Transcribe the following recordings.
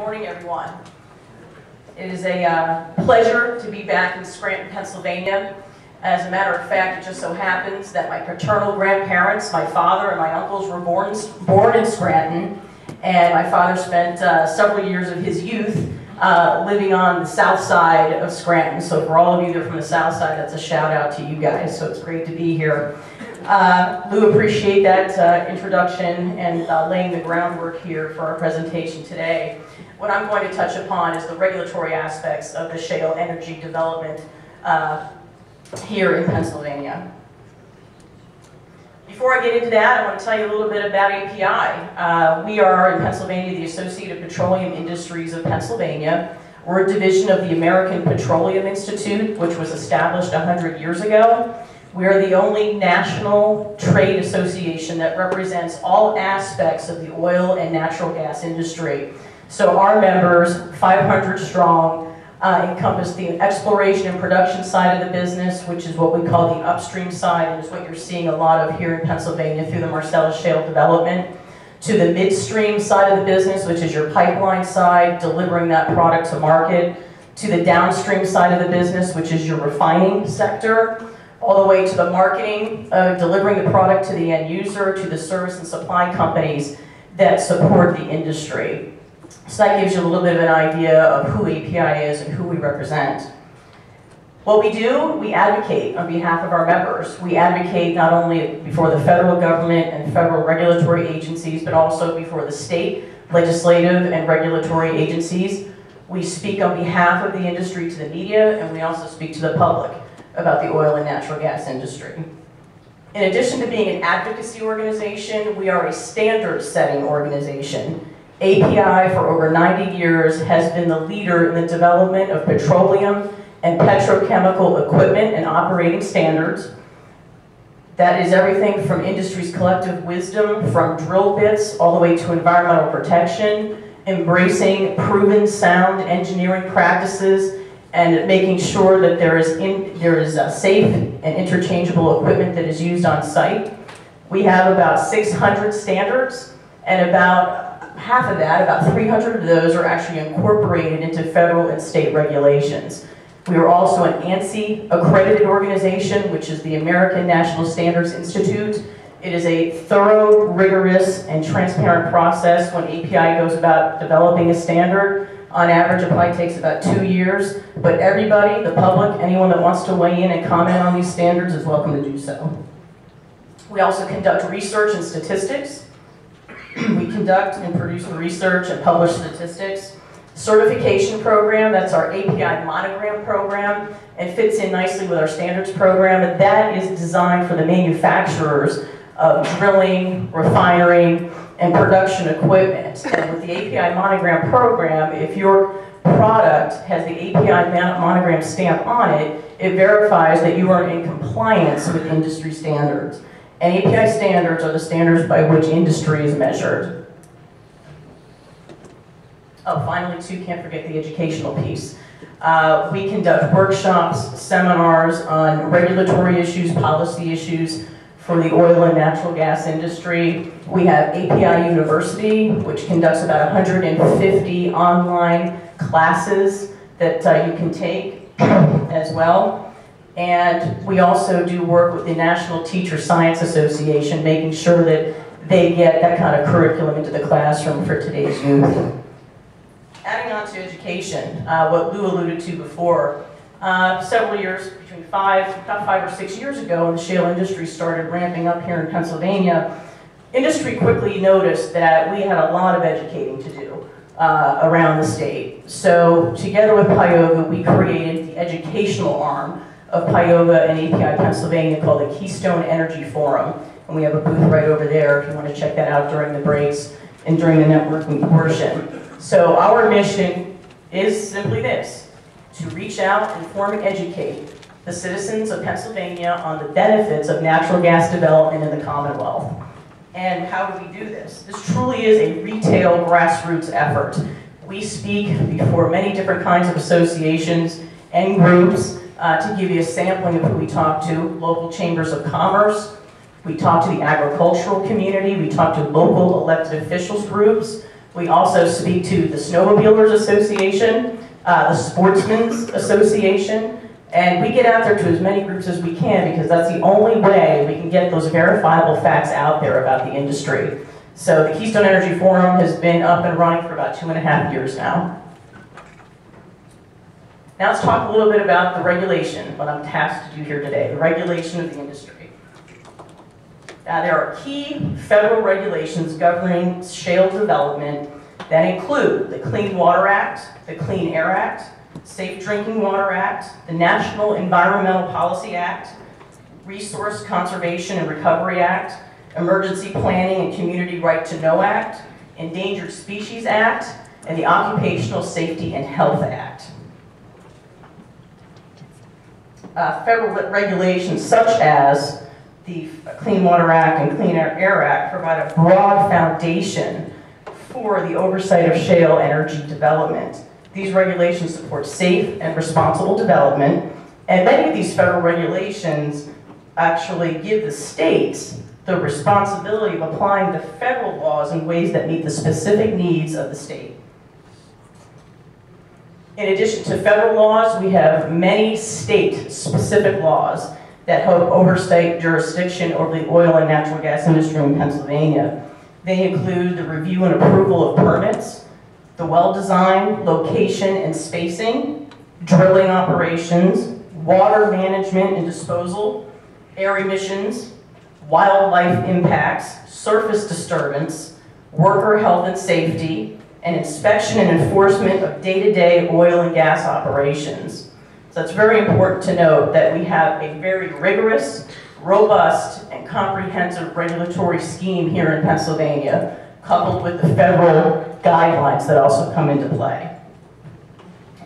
morning, everyone. It is a pleasure to be back in Scranton, Pennsylvania. As a matter of fact, it just so happens that my paternal grandparents, my father and my uncles, were born in Scranton, and my father spent several years of his youth living on the south side of Scranton. So for all of you that are from the south side, that's a shout out to you guys, so it's great to be here. Lou, appreciate that introduction and laying the groundwork here for our presentation today. What I'm going to touch upon is the regulatory aspects of the shale energy development here in Pennsylvania. Before I get into that, I want to tell you a little bit about API. We are in Pennsylvania the Associated Petroleum Industries of Pennsylvania. We're a division of the American Petroleum Institute, which was established 100 years ago. We are the only national trade association that represents all aspects of the oil and natural gas industry. So our members, 500 strong, encompass the exploration and production side of the business, which is what we call the upstream side, and is what you're seeing a lot of here in Pennsylvania through the Marcellus Shale development, to the midstream side of the business, which is your pipeline side, delivering that product to market, to the downstream side of the business, which is your refining sector, all the way to the marketing, delivering the product to the end user, to the service and supply companies that support the industry. So that gives you a little bit of an idea of who API is and who we represent. What we do, we advocate on behalf of our members. We advocate not only before the federal government and federal regulatory agencies, but also before the state legislative and regulatory agencies. We speak on behalf of the industry to the media, and we also speak to the public about the oil and natural gas industry. In addition to being an advocacy organization, we are a standard-setting organization. API, for over 90 years, has been the leader in the development of petroleum and petrochemical equipment and operating standards. That is everything from industry's collective wisdom, from drill bits all the way to environmental protection, embracing proven sound engineering practices, and making sure that there is safe and interchangeable equipment that is used on site. We have about 600 standards, and about half of that, about 300 of those, are actually incorporated into federal and state regulations. We are also an ANSI accredited organization, which is the American National Standards Institute. It is a thorough, rigorous, and transparent process when API goes about developing a standard. On average, it probably takes about 2 years, but everybody, the public, anyone that wants to weigh in and comment on these standards is welcome to do so. We also conduct research and statistics. We conduct and produce the research and publish statistics. Certification program, that's our API monogram program, and fits in nicely with our standards program, and that is designed for the manufacturers of drilling, refinery, and production equipment. And with the API monogram program, if your product has the API monogram stamp on it, it verifies that you are in compliance with industry standards. And API standards are the standards by which industry is measured. Oh, finally, too, can't forget the educational piece. We conduct workshops, seminars on regulatory issues, policy issues for the oil and natural gas industry. We have API University, which conducts about 150 online classes that you can take as well. And we also do work with the National Teacher Science Association, making sure that they get that kind of curriculum into the classroom for today's youth. Adding on to education, what Lou alluded to before, several years, about 5 or 6 years ago, when the shale industry started ramping up here in Pennsylvania, industry quickly noticed that we had a lot of educating to do around the state. So together with Pioga, we created the educational arm of Pioga and API Pennsylvania called the Keystone Energy Forum. And we have a booth right over there if you want to check that out during the breaks and during the networking portion. So our mission is simply this: to reach out, inform, and educate the citizens of Pennsylvania on the benefits of natural gas development in the Commonwealth. And how do we do this? This truly is a retail grassroots effort. We speak before many different kinds of associations and groups. To give you a sampling of who we talk to: local chambers of commerce, we talk to the agricultural community, we talk to local elected officials groups, We also speak to the Snowmobilers Association, the Sportsmen's Association, and we get out there to as many groups as we can because that's the only way we can get those verifiable facts out there about the industry. So the Keystone Energy Forum has been up and running for about 2.5 years now. Now let's talk a little bit about the regulation, what I'm tasked to do here today, the regulation of the industry. There are key federal regulations governing shale development that include the Clean Water Act, the Clean Air Act, Safe Drinking Water Act, the National Environmental Policy Act, Resource Conservation and Recovery Act, Emergency Planning and Community Right to Know Act, Endangered Species Act, and the Occupational Safety and Health Act. Federal regulations such as the Clean Water Act and Clean Air Act provide a broad foundation for the oversight of shale energy development. These regulations support safe and responsible development, and many of these federal regulations actually give the states the responsibility of applying the federal laws in ways that meet the specific needs of the state. In addition to federal laws, we have many state-specific laws that have oversight jurisdiction over the oil and natural gas industry in Pennsylvania. They include the review and approval of permits, the well design, location, and spacing, drilling operations, water management and disposal, air emissions, wildlife impacts, surface disturbance, worker health and safety, and inspection and enforcement of day-to-day oil and gas operations. So it's very important to note that we have a very rigorous, robust, and comprehensive regulatory scheme here in Pennsylvania, coupled with the federal guidelines that also come into play.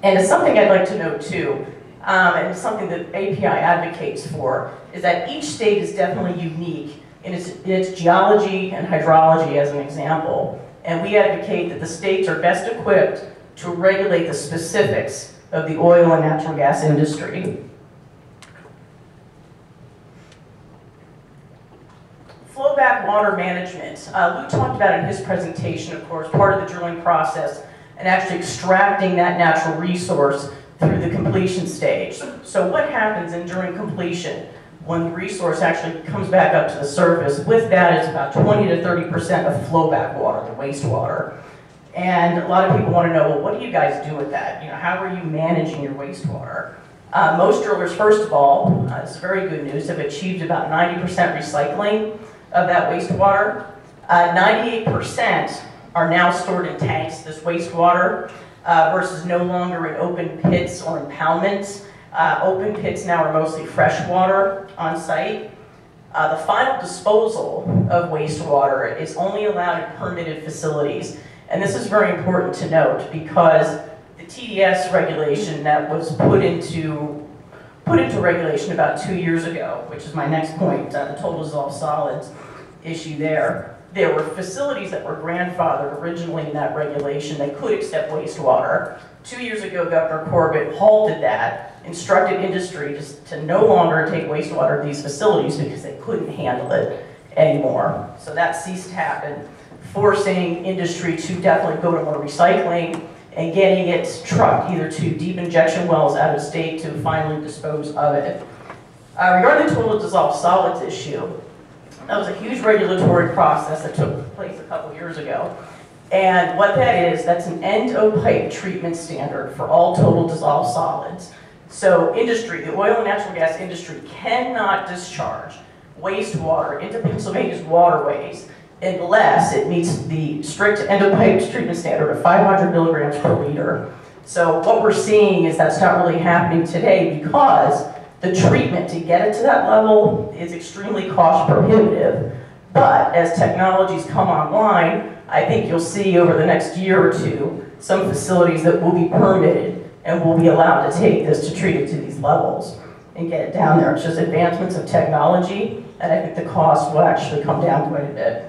And it's something I'd like to note too, and it's something that API advocates for, is that each state is definitely unique in its geology and hydrology as an example. And we advocate that the states are best equipped to regulate the specifics of the oil and natural gas industry. Flowback water management. Lou talked about in his presentation, of course, part of the drilling process and actually extracting that natural resource through the completion stage. So what happens during completion when the resource actually comes back up to the surface? With that is about 20 to 30% of flowback water, the wastewater. And a lot of people want to know, well, what do you guys do with that? You know, how are you managing your wastewater? Most drillers, first of all, this is very good news, have achieved about 90% recycling of that wastewater. 98% are now stored in tanks, this wastewater, versus no longer in open pits or impoundments. Open pits now are mostly fresh water on site. The final disposal of wastewater is only allowed in permitted facilities. And this is very important to note because the TDS regulation that was put into regulation about 2 years ago, which is my next point, the total dissolved solids issue there. There were facilities that were grandfathered originally in that regulation that could accept wastewater. 2 years ago, Governor Corbett halted that, instructed industry to no longer take wastewater at these facilities because they couldn't handle it anymore. So that ceased to happen, forcing industry to definitely go to more recycling and getting it trucked either to deep injection wells out of state to finally dispose of it. Regarding the total dissolved solids issue, that was a huge regulatory process that took place a couple years ago. And what that is, that's an end-of-pipe treatment standard for all total dissolved solids. So industry, the oil and natural gas industry, cannot discharge wastewater into Pennsylvania's waterways unless it meets the strict end-of-pipe treatment standard of 500 milligrams per liter. So what we're seeing is that's not really happening today because the treatment to get it to that level is extremely cost prohibitive. But as technologies come online, I think you'll see over the next year or two some facilities that will be permitted and will be allowed to take this to treat it to these levels and get it down there. It's just advancements of technology, and I think the cost will actually come down quite a bit.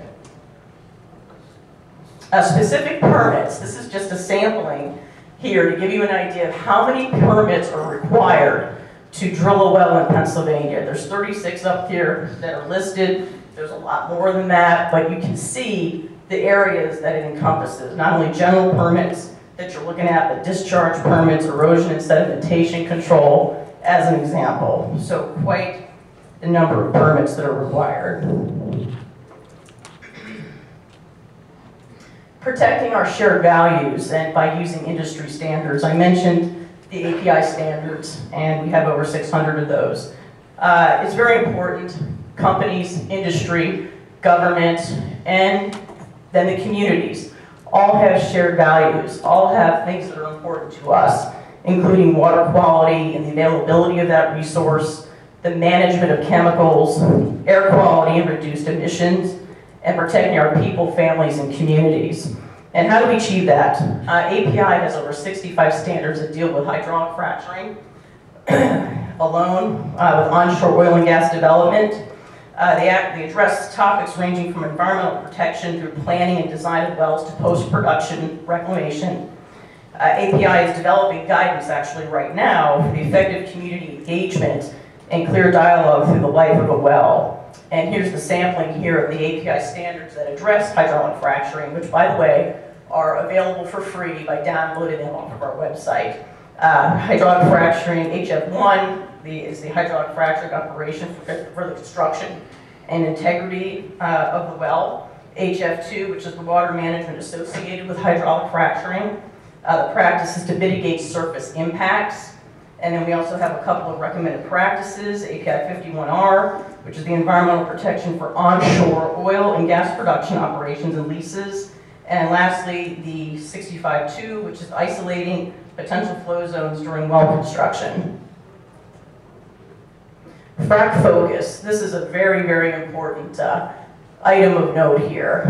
Specific permits, this is just a sampling here to give you an idea of how many permits are required to drill a well in Pennsylvania. There's 36 up here that are listed. There's a lot more than that, but you can see the areas that it encompasses, not only general permits that you're looking at, but discharge permits, erosion and sedimentation control, as an example. So quite the number of permits that are required. Protecting our shared values, and by using industry standards. I mentioned the API standards, and we have over 600 of those. It's very important. Companies, industry, government, and then the communities all have shared values, all have things that are important to us, including water quality and the availability of that resource, the management of chemicals, air quality and reduced emissions, and protecting our people, families, and communities. And how do we achieve that? API has over 65 standards that deal with hydraulic fracturing alone, with onshore oil and gas development. They address topics ranging from environmental protection through planning and design of wells to post-production reclamation. API is developing guidance actually right now for the effective community engagement and clear dialogue through the life of a well. And here's the sampling here of the API standards that address hydraulic fracturing, which, by the way, are available for free by downloading them off of our website. Hydraulic fracturing, HF1, is the hydraulic fracturing operation for the construction and integrity of the well. HF2, which is the water management associated with hydraulic fracturing. The practice is to mitigate surface impacts. And then we also have a couple of recommended practices, API 51R, which is the environmental protection for onshore oil and gas production operations and leases. And lastly, the 65.2, which is isolating potential flow zones during well construction. Frac focus. This is a very, very important item of note here.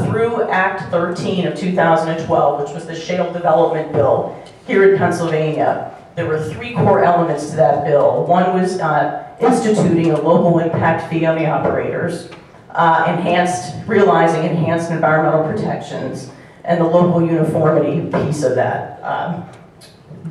Through Act 13 of 2012, which was the Shale Development Bill here in Pennsylvania, there were 3 core elements to that bill. One was instituting a local impact fee on the operators, realizing enhanced environmental protections, and the local uniformity piece of that,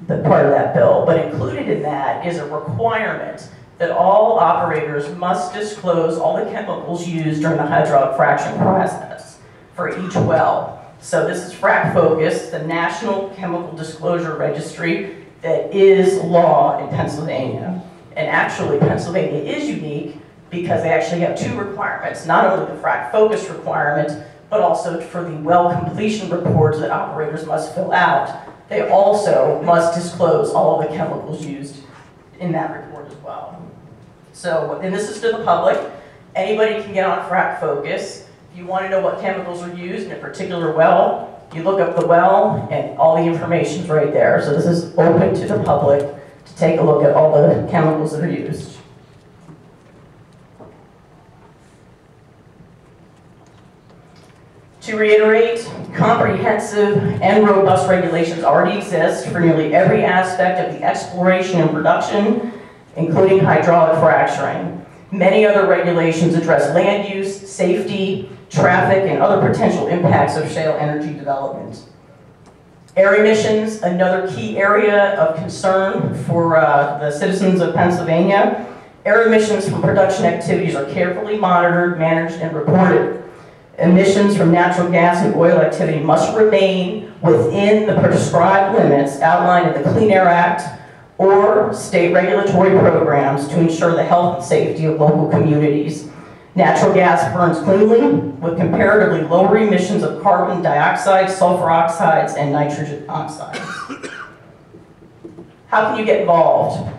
the part of that bill. But included in that is a requirement that all operators must disclose all the chemicals used during the hydraulic fracturing process for each well. So this is Frac Focus, the National Chemical Disclosure Registry that is law in Pennsylvania. And actually, Pennsylvania is unique because they actually have 2 requirements, not only the Frac Focus requirement, but also for the well completion reports that operators must fill out. They also must disclose all of the chemicals used in that report as well. So, and this is to the public. Anybody can get on Frac Focus. If you want to know what chemicals are used in a particular well, you look up the well and all the information's right there. So this is open to the public to take a look at all the chemicals that are used. To reiterate, comprehensive and robust regulations already exist for nearly every aspect of the exploration and production, including hydraulic fracturing. Many other regulations address land use, safety, traffic, and other potential impacts of shale energy development. Air emissions, another key area of concern for the citizens of Pennsylvania. Air emissions from production activities are carefully monitored, managed, and reported. Emissions from natural gas and oil activity must remain within the prescribed limits outlined in the Clean Air Act or state regulatory programs to ensure the health and safety of local communities. Natural gas burns cleanly with comparatively lower emissions of carbon dioxide, sulfur oxides, and nitrogen oxides. How can you get involved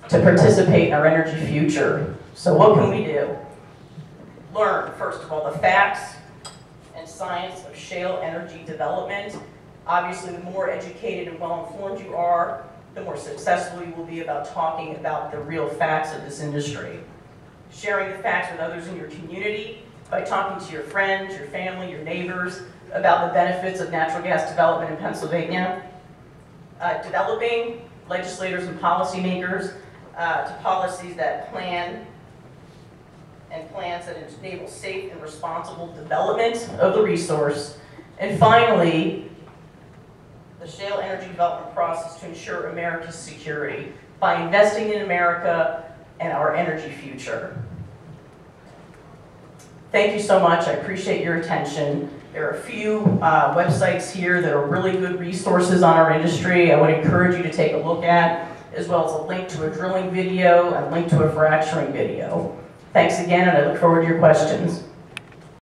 to participate in our energy future? So what can we do? Learn, first of all, the facts and science of shale energy development. Obviously, the more educated and well-informed you are, the more successful you will be about talking about the real facts of this industry. Sharing the facts with others in your community by talking to your friends, your family, your neighbors about the benefits of natural gas development in Pennsylvania. Developing legislators and policymakers to policies that plan and plans that enable safe and responsible development of the resource. And finally, the shale energy development process to ensure America's security by investing in America and our energy future. Thank you so much. I appreciate your attention. There are a few websites here that are really good resources on our industry I would encourage you to take a look at, as well as a link to a drilling video and a link to a fracturing video. Thanks again, and I look forward to your questions.